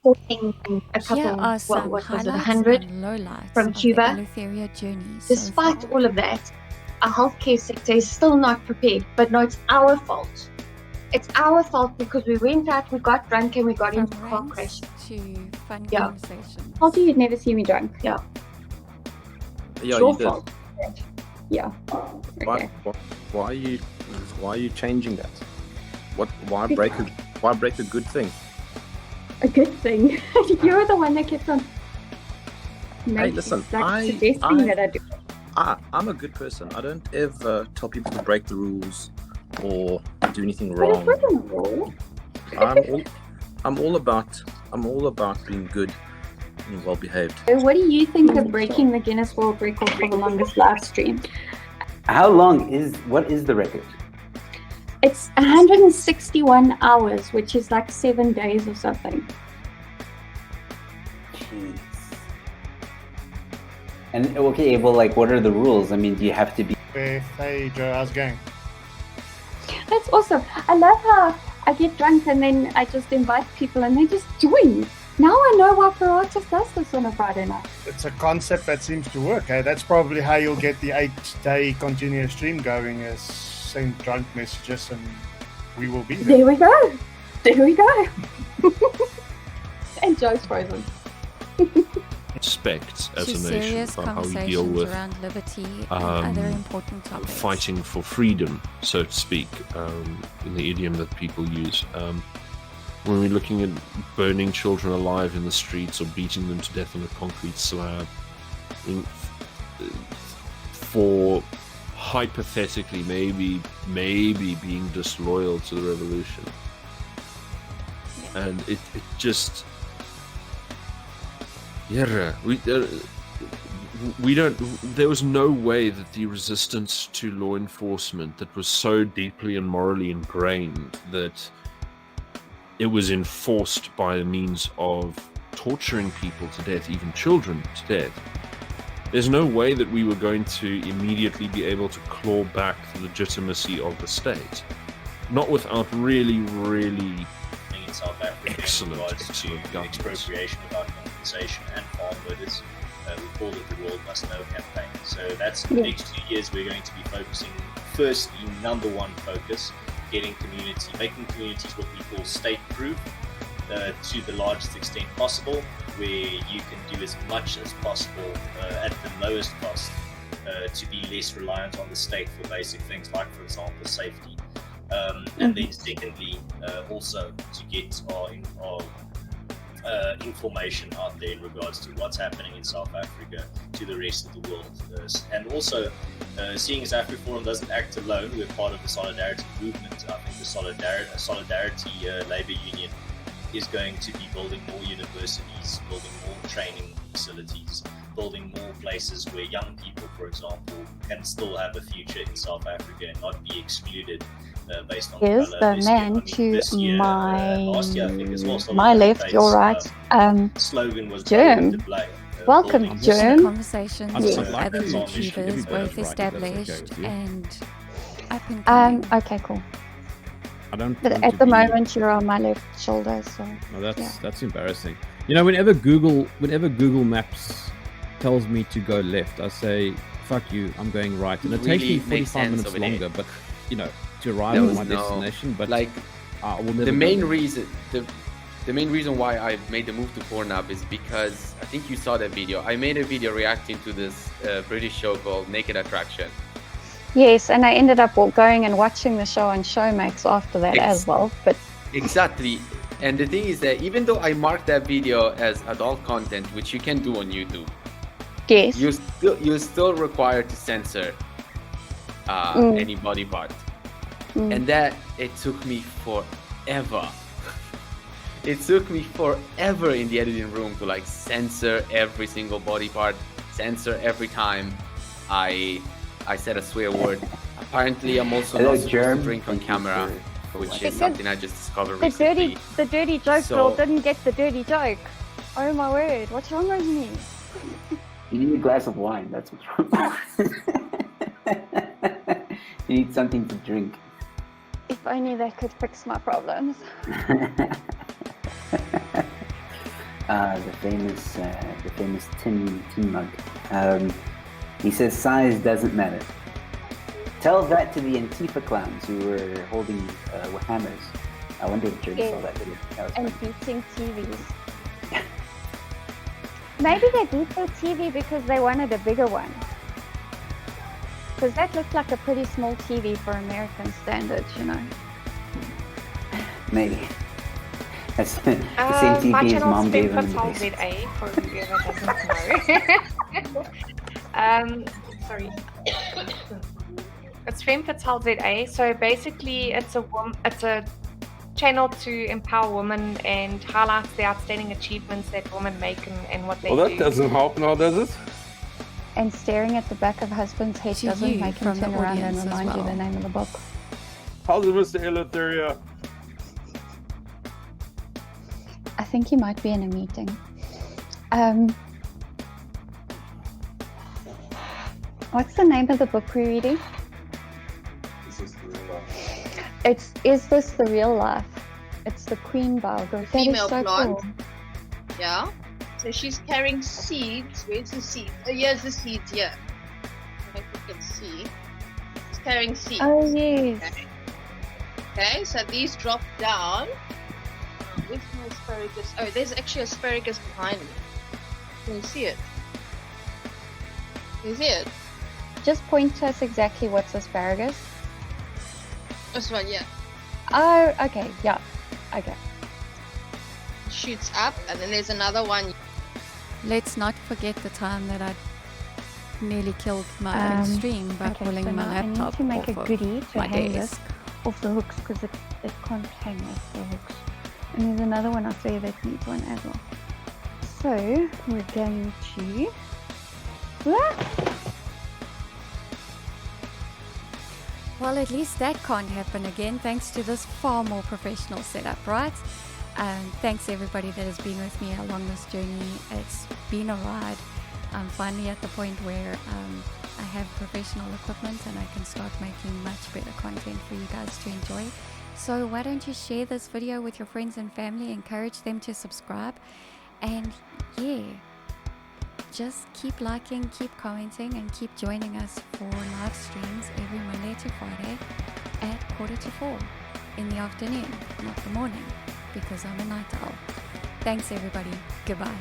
importing a Here couple, are some what was it, highlights 100 and lowlights from of Cuba. the Eleutheria journey Despite so far. all of that, our healthcare sector is still not prepared. But no, it's our fault. It's our fault because we went out, we got drunk, and we got into car crash. To fun Yeah. conversations. How do you never see me drunk? Yeah. Yeah, It's your you did. fault. Yeah. Okay. Why are you changing that? Why break a good thing? A good thing. You're the one that kept on Listen, suggesting that I do. I'm a good person. I don't ever tell people to break the rules or do anything But wrong. it wasn't a rule. I'm all about being good and well behaved. So what do you think of breaking the Guinness World Record for the longest live stream? What is the record? It's 161 hours, which is like 7 days or something. Jeez. And okay, well, like, what are the rules? I mean, do you have to be? Hey Joe, how's it going? That's awesome. I love how I get drunk and then I just invite people and they just join. Now I know why Paratus does this on a Friday night. It's a concept that seems to work. That's probably how you'll get the 8-day continuous stream going, is send drunk messages and we will be there. There we go. There we go. And Joe's frozen. Respect as to a nation serious about how we conversations deal with around liberty and other important topics. fighting for freedom, so to speak, in the idiom that people use. When we're looking at burning children alive in the streets or beating them to death on a concrete slab, I mean, for hypothetically maybe being disloyal to the revolution, and it just. Yeah, we don't. There was no way that the resistance to law enforcement that was so deeply and morally ingrained that it was enforced by the means of torturing people to death, even children to death. There's no way that we were going to immediately be able to claw back the legitimacy of the state, not without really in South Africa excellent governance. Expropriation without compensation and farm murders. We call it the World Must Know campaign. So that's the next 2 years we're going to be focusing, firstly, number one focus, making communities what we call state-proof to the largest extent possible, where you can do as much as possible at the lowest cost to be less reliant on the state for basic things like, for example, safety. And then secondly, also to get our information out there in regards to what's happening in South Africa to the rest of the world. And also, seeing as AfriForum doesn't act alone, we're part of the Solidarity movement. I think the Solidarity Labour Union is going to be building more universities, building more training facilities, building more places where young people, for example, can still have a future in South Africa and not be excluded based on Here's colour. the man to my left, your right. Slogan was Germ. Welcome, Germ. Conversations with other YouTubers, both established and up and coming. Okay, cool. I don't. But at the moment, you're on my left shoulder, so. No, that's embarrassing. You know, whenever Google Maps tells me to go left, I say, "Fuck you, I'm going right," and it takes me 45 minutes longer. But you know, to arrive at my destination. But like, I will never. The main reason why I made the move to Pornhub is because I think you saw that video. I made a video reacting to this British show called Naked Attraction. Yes, and I ended up going and watching the show on Showmax after that as well. But exactly, and the thing is that even though I marked that video as adult content, which you can do on YouTube, yes, you're still required to censor any body part, and that it took me forever. It took me forever in the editing room to like censor every single body part, censor every time I said a swear word. Apparently, I'm also not supposed to drink on camera, which is something I just discovered recently. The dirty joke girl didn't get the dirty joke. Oh my word, what's wrong with me? You need a glass of wine, that's what's wrong. You need something to drink. If only they could fix my problems. The famous tin mug. He says size doesn't matter. Tell that to the Antifa clowns who were holding hammers. I wonder if Jordan saw that video. That was And funny. beating TVs. Maybe they beat their TV because they wanted a bigger one. Because that looked like a pretty small TV for American standards, you know. Maybe. That's the same TV My his channel's mom gave him. Femme Fatale ZA, for whoever doesn't know. Sorry. It's Femme Fatale ZA. So basically, it's a channel to empower women and highlight the outstanding achievements that women make and what they do. Well, that doesn't help now, does it? And staring at the back of husband's head To doesn't you make him from the turn around and audience as remind you well. the name of the book. How's it, Mr. Eleutheria? I think he might be in a meeting. What's the name of the book we're reading? It's Is This the Real Life? It's the Queen biography. That is Female so blonde. cool. Yeah. So she's carrying seeds. Where's the seeds? Oh, here's the seeds here. I don't know if you can see. She's carrying seeds. Oh, yes. Okay, so these drop down. Where's my asparagus? Oh, there's actually asparagus behind me. Can you see it? Can you see it? Just point to us exactly what's asparagus. This one, yeah. Oh, okay. Yeah. Okay. Shoots up, and then there's another one. Let's not forget the time that I nearly killed my own stream by pulling so my now I need laptop to make off a of goodie to my hang desk. this off the hooks because it can't hang off the hooks. And there's another one up there that needs one as well. So we're going to... Well, at least that can't happen again thanks to this far more professional setup, right? Thanks everybody that has been with me along this journey. It's been a ride. I'm finally at the point where I have professional equipment and I can start making much better content for you guys to enjoy. So why don't you share this video with your friends and family, encourage them to subscribe, and yeah, just keep liking, keep commenting, and keep joining us for live streams every Monday to Friday at 3:45 in the afternoon, not the morning, because I'm a night owl. Thanks everybody. Goodbye.